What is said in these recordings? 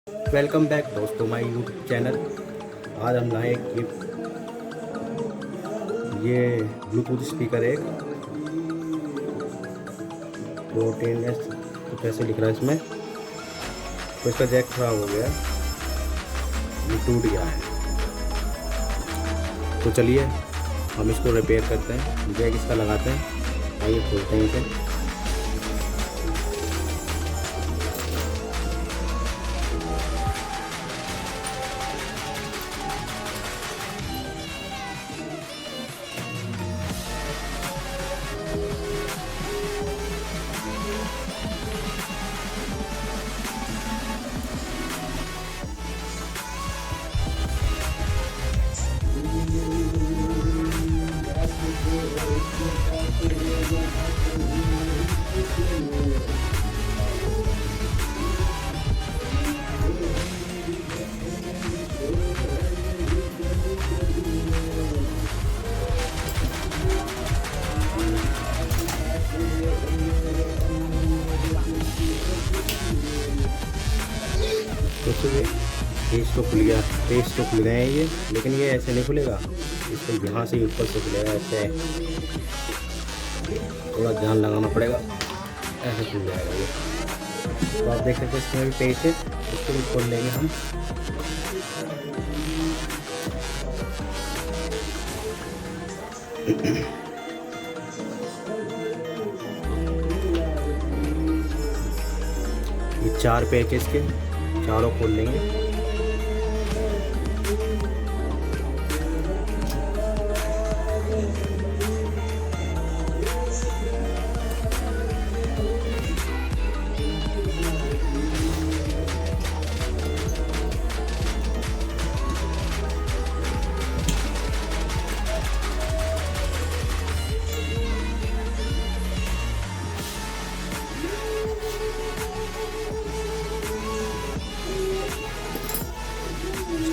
Welcome back दोस्तों my YouTube channel. आज हम लाए ये ब्लूटूथ स्पीकर एक प्रोटीन एस कुछ ऐसे लिख रहा है इसमें। तो इसका जैक खराब हो गया, ये टूट गया है। तो चलिए हम इसको रिपेयर करते हैं, जैक इसका लगाते हैं। आइए खोलते हैं इसे। दोस्तों ये पेज तो खुल गया, पेज तो खुल गए हैं ये, लेकिन ये ऐसे नहीं खुलेगा। इसको यहाँ से ऊपर से खुलेगा, ऐसे थोड़ा ध्यान लगाना पड़ेगा, ऐसे खुल जाएगा ये। तो आप देख सकते हैं इसमें भी पेज है, इसको भी खोल लेंगे हम। ये 4 पैक इसके, चारों खोल लेंगे।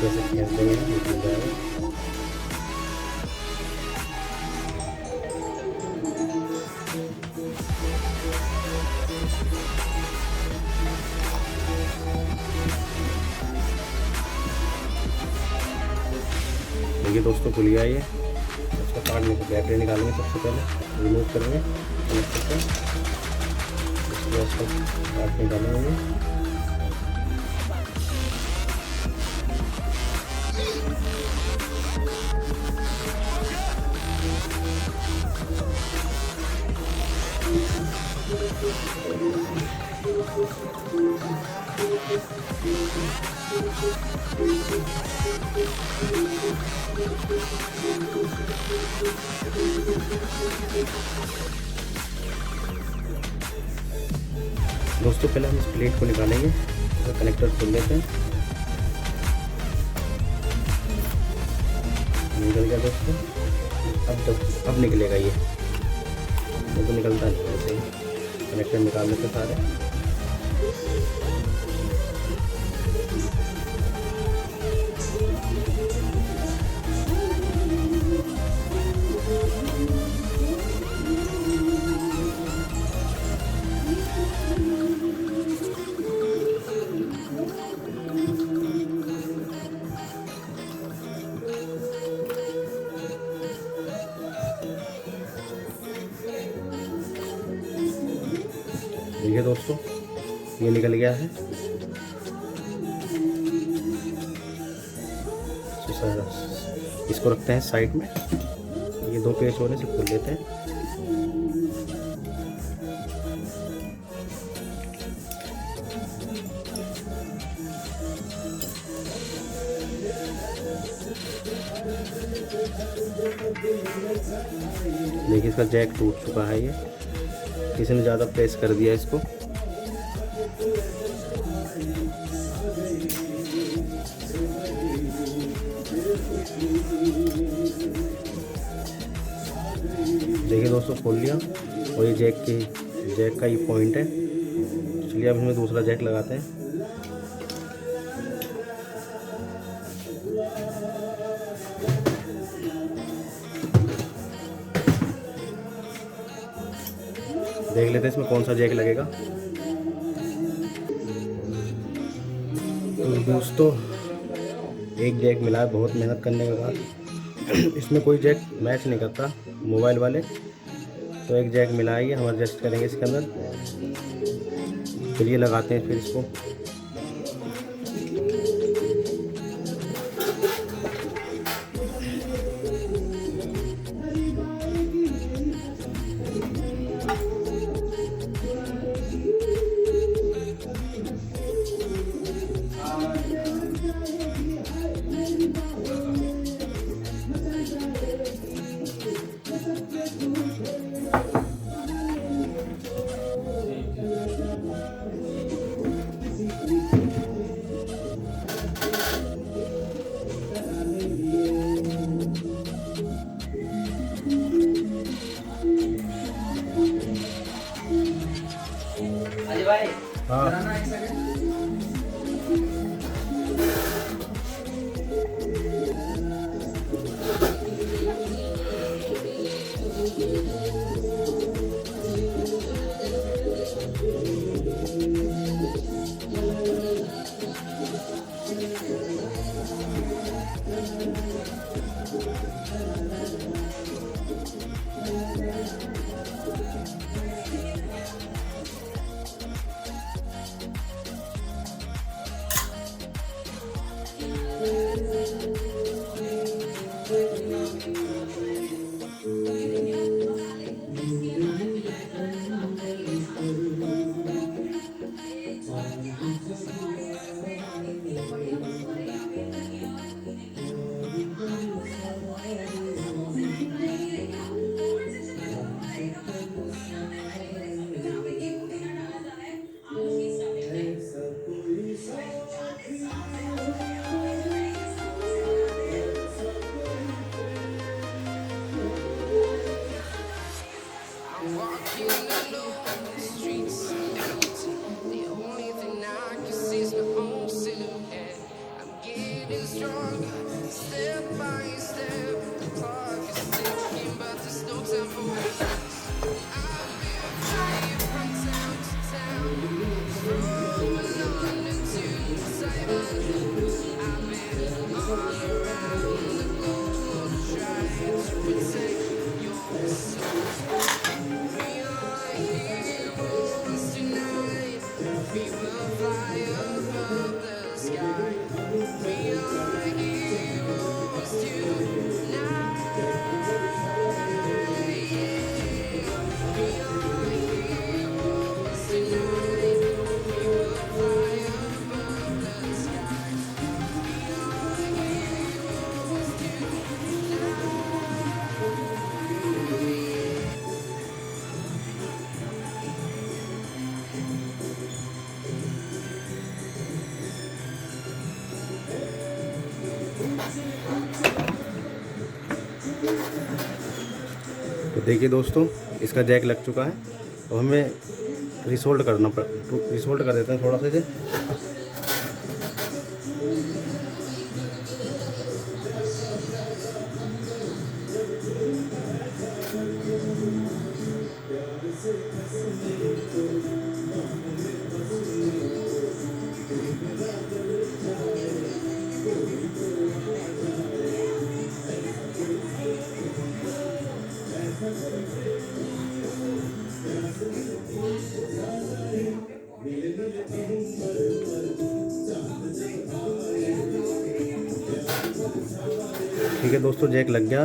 कैसे खींच देंगे, निकल जाएगा। देखिए दोस्तों खुल गया ये। इसका काटने को बैटरी निकालेंगे, सबसे पहले रिमूव करेंगे इसको काट निकालेंगे। दोस्तों पहले हम इस प्लेट को निकालेंगे, तो कनेक्टर खोल लेते हैं। निकल गया दोस्तों। अब निकलेगा ये तो निकलता नहीं है ऐसे ही। कनेक्टर निकाल लेते सारे। देखिए दोस्तों ये निकल गया है। इसको रखते हैं साइड में। ये 2 पेज होने से खोल लेते हैं। देखिए इसका जैक टूट चुका है, ये किसी ने ज़्यादा प्रेस कर दिया इसको। देखिए दोस्तों खोल लिया, और ये जैक का ये पॉइंट है। चलिए अब इसमें दूसरा जैक लगाते हैं। देख लेते हैं इसमें कौन सा जैक लगेगा। तो दोस्तों एक जैक मिला है बहुत मेहनत करने के बाद। इसमें कोई जैक मैच नहीं करता मोबाइल वाले, तो एक जैक मिला है, ये हम एडजस्ट करेंगे इसके अंदर। चलिए लगाते हैं फिर इसको। हाँ तो देखिए दोस्तों इसका जैक लग चुका है। अब हमें रिसोल्ड रिसोल्ड कर देते हैं थोड़ा सा इसे। ठीक है दोस्तों, जैक लग गया।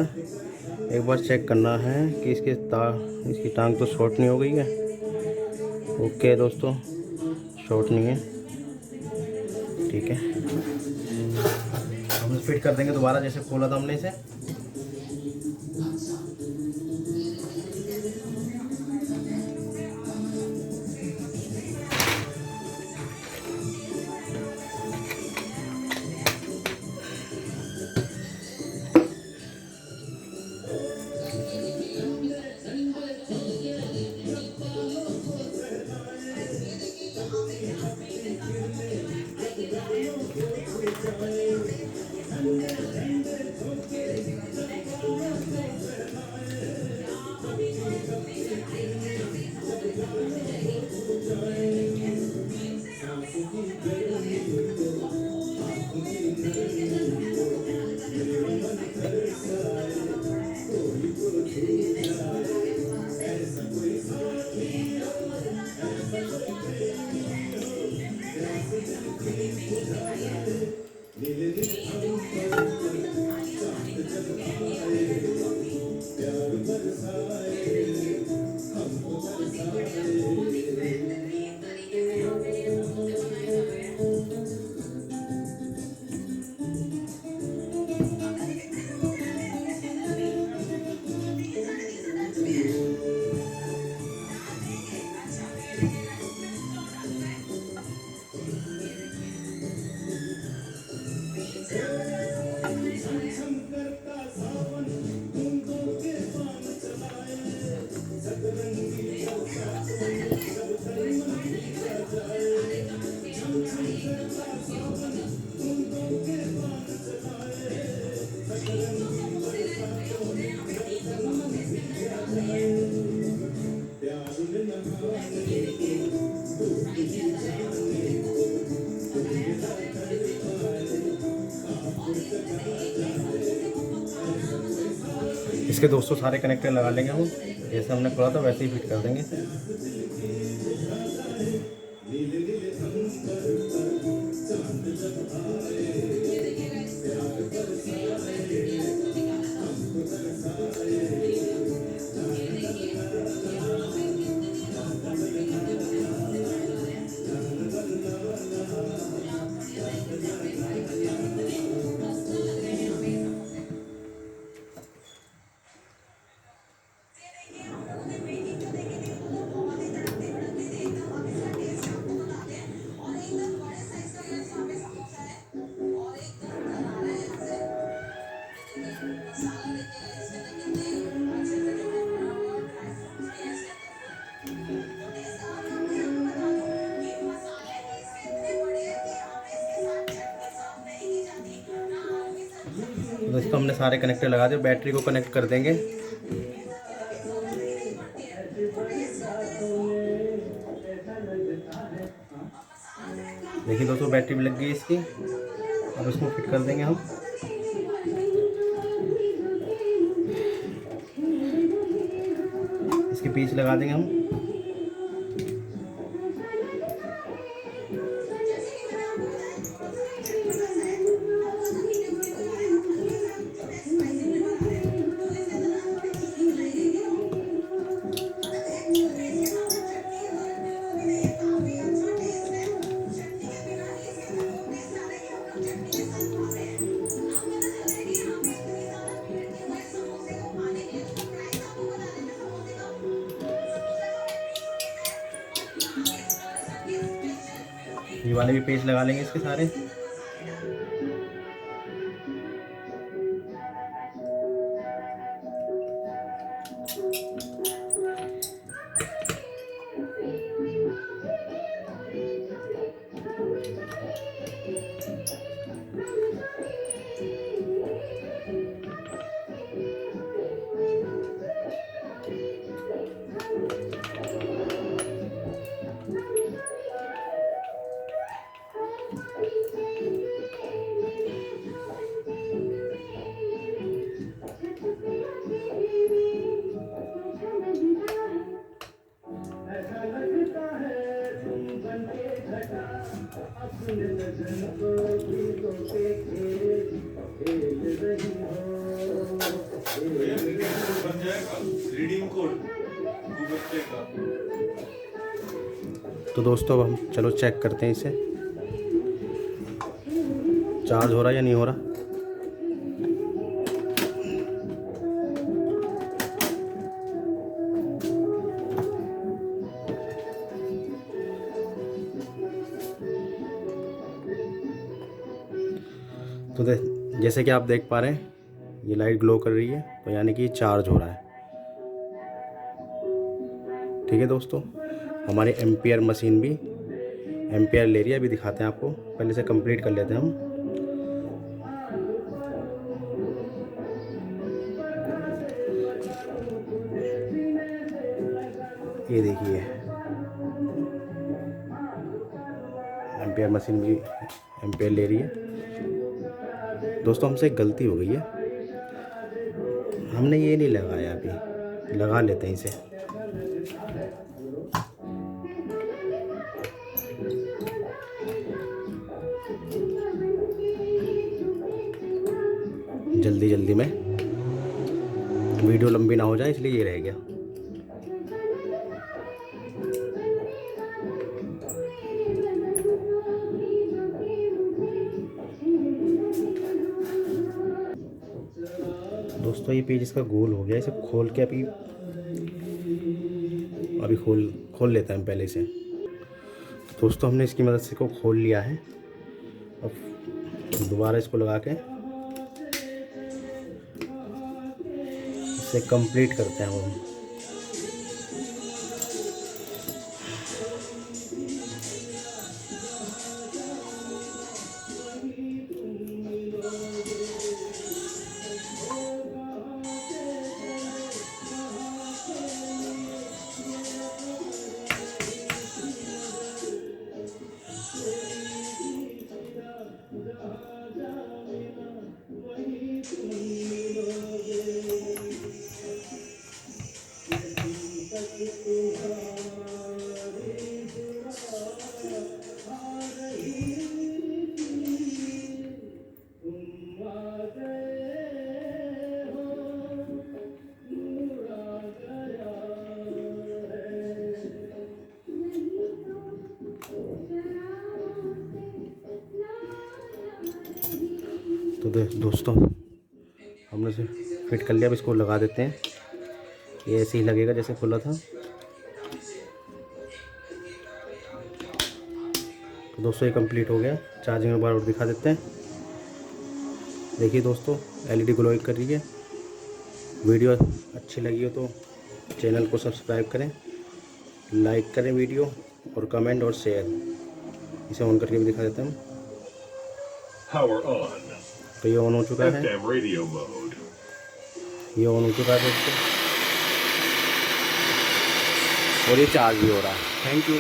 एक बार चेक करना है कि इसकी टांग तो शॉर्ट नहीं हो गई है। ओके दोस्तों, शॉर्ट नहीं है, ठीक है। हम फिट कर देंगे दोबारा जैसे खोला था हमने इसे। इसके दोस्तों सारे कनेक्टर लगा लेंगे हम, जैसे हमने खोला था वैसे ही फिट कर देंगे। दोस्तों हमने सारे कनेक्टर लगा दिए, बैटरी को कनेक्ट कर देंगे। देखिए दोस्तों बैटरी भी लग गई इसकी, अब इसको फिट कर देंगे हम। इसके पीछे लगा देंगे हम। ये वाले भी पेज लगा लेंगे इसके सारे। तो दोस्तों अब हम चलो चेक करते हैं इसे, चार्ज हो रहा है या नहीं हो रहा। तो जैसे कि आप देख पा रहे हैं ये लाइट ग्लो कर रही है, तो यानी कि चार्ज हो रहा है। ठीक है दोस्तों, हमारी एम्पियर मशीन भी एम्पियर ले रही है। अभी दिखाते हैं आपको, पहले से कंप्लीट कर लेते हैं हम। ये देखिए एम्पियर मशीन भी एम्पियर ले रही है। दोस्तों हमसे एक गलती हो गई है, हमने ये नहीं लगाया, अभी लगा लेते हैं इसे। जल्दी जल्दी में, वीडियो लंबी ना हो जाए इसलिए ये रह गया। दोस्तों ये पेज इसका गोल हो गया, इसे खोल के अभी खोल लेते हैं पहले इसे। तो दोस्तों हमने इसकी मदद से को खोल लिया है। अब दोबारा इसको लगा के इसे कंप्लीट करते हैं हम। तो दोस्तों हमने इसे फिट कर लिया। अब इसको लगा देते हैं, ये ऐसे ही लगेगा जैसे खुला था। तो दोस्तों ये कंप्लीट हो गया। चार्जिंग में बार और दिखा देते हैं। देखिए दोस्तों एलईडी ग्लोइंग कर रही है। वीडियो अच्छी लगी हो तो चैनल को सब्सक्राइब करें, लाइक करें वीडियो और कमेंट और शेयर। इसे ऑन करके भी दिखा देते हैं हम। तो ये ऑन हो चुका है, ये ऑन हो चुका है दोस्तों, और ये चार्ज भी हो रहा है। Thank you.